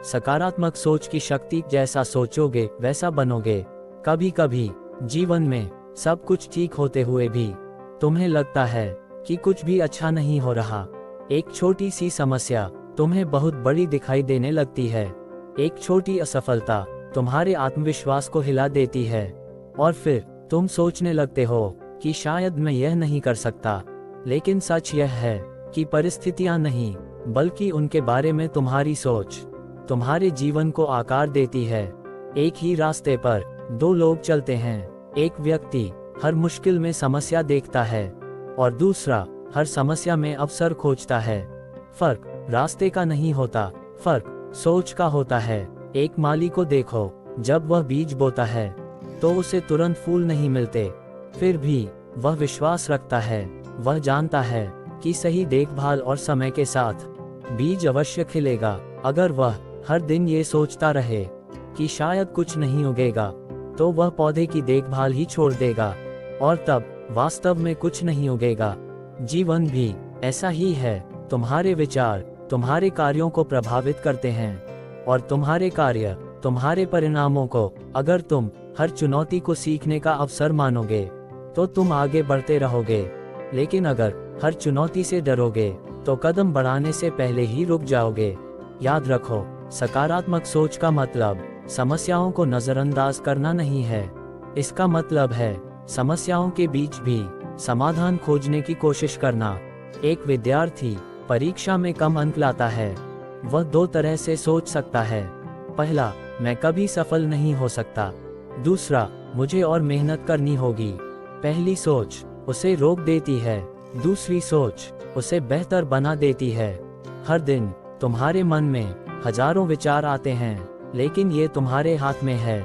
सकारात्मक सोच की शक्ति, जैसा सोचोगे वैसा बनोगे। कभी कभी जीवन में सब कुछ ठीक होते हुए भी तुम्हें लगता है कि कुछ भी अच्छा नहीं हो रहा। एक छोटी सी समस्या तुम्हें बहुत बड़ी दिखाई देने लगती है। एक छोटी असफलता तुम्हारे आत्मविश्वास को हिला देती है और फिर तुम सोचने लगते हो कि शायद मैं यह नहीं कर सकता। लेकिन सच यह है कि परिस्थितियां नहीं, बल्कि उनके बारे में तुम्हारी सोच तुम्हारे जीवन को आकार देती है। एक ही रास्ते पर दो लोग चलते हैं। एक व्यक्ति हर मुश्किल में समस्या देखता है और दूसरा हर समस्या में अवसर खोजता है। फर्क रास्ते का नहीं होता, फर्क सोच का होता है। एक माली को देखो, जब वह बीज बोता है तो उसे तुरंत फूल नहीं मिलते, फिर भी वह विश्वास रखता है। वह जानता है कि सही देखभाल और समय के साथ बीज अवश्य खिलेगा। अगर वह हर दिन ये सोचता रहे कि शायद कुछ नहीं उगेगा, तो वह पौधे की देखभाल ही छोड़ देगा और तब वास्तव में कुछ नहीं उगेगा। जीवन भी ऐसा ही है। तुम्हारे विचार तुम्हारे कार्यों को प्रभावित करते हैं और तुम्हारे कार्य तुम्हारे परिणामों को। अगर तुम हर चुनौती को सीखने का अवसर मानोगे तो तुम आगे बढ़ते रहोगे, लेकिन अगर हर चुनौती से डरोगे तो कदम बढ़ाने से पहले ही रुक जाओगे। याद रखो, सकारात्मक सोच का मतलब समस्याओं को नजरअंदाज करना नहीं है। इसका मतलब है समस्याओं के बीच भी समाधान खोजने की कोशिश करना। एक विद्यार्थी परीक्षा में कम अंक लाता है। वह दो तरह से सोच सकता है। पहला, मैं कभी सफल नहीं हो सकता। दूसरा, मुझे और मेहनत करनी होगी। पहली सोच उसे रोक देती है, दूसरी सोच उसे बेहतर बना देती है। हर दिन तुम्हारे मन में हजारों विचार आते हैं, लेकिन ये तुम्हारे हाथ में है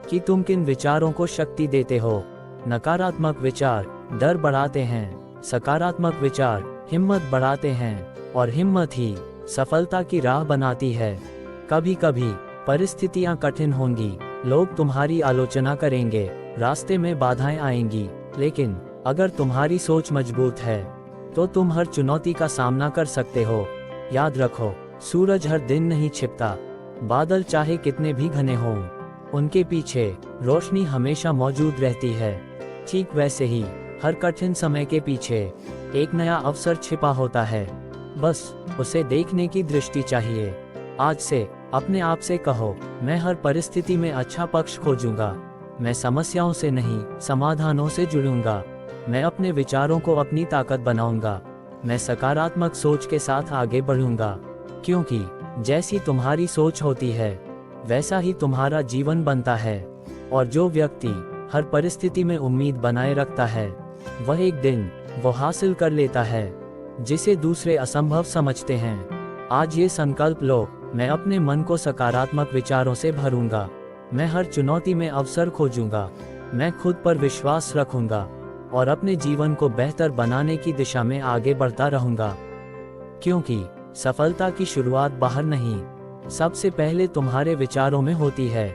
कि तुम किन विचारों को शक्ति देते हो। नकारात्मक विचार डर बढ़ाते हैं, सकारात्मक विचार हिम्मत बढ़ाते हैं और हिम्मत ही सफलता की राह बनाती है। कभी कभी परिस्थितियां कठिन होंगी, लोग तुम्हारी आलोचना करेंगे, रास्ते में बाधाएं आएंगी, लेकिन अगर तुम्हारी सोच मजबूत है तो तुम हर चुनौती का सामना कर सकते हो। याद रखो, सूरज हर दिन नहीं छिपता। बादल चाहे कितने भी घने हों, उनके पीछे रोशनी हमेशा मौजूद रहती है। ठीक वैसे ही हर कठिन समय के पीछे एक नया अवसर छिपा होता है, बस उसे देखने की दृष्टि चाहिए। आज से अपने आप से कहो, मैं हर परिस्थिति में अच्छा पक्ष खोजूंगा। मैं समस्याओं से नहीं, समाधानों से जुड़ूंगा। मैं अपने विचारों को अपनी ताकत बनाऊंगा। मैं सकारात्मक सोच के साथ आगे बढ़ूंगा, क्योंकि जैसी तुम्हारी सोच होती है वैसा ही तुम्हारा जीवन बनता है। और जो व्यक्ति हर परिस्थिति में उम्मीद बनाए रखता है, वह एक दिन वो हासिल कर लेता है जिसे दूसरे असंभव समझते हैं। आज ये संकल्प लो, मैं अपने मन को सकारात्मक विचारों से भरूंगा। मैं हर चुनौती में अवसर खोजूंगा। मैं खुद पर विश्वास रखूंगा और अपने जीवन को बेहतर बनाने की दिशा में आगे बढ़ता रहूंगा। क्योंकि सफलता की शुरुआत बाहर नहीं, सबसे पहले तुम्हारे विचारों में होती है।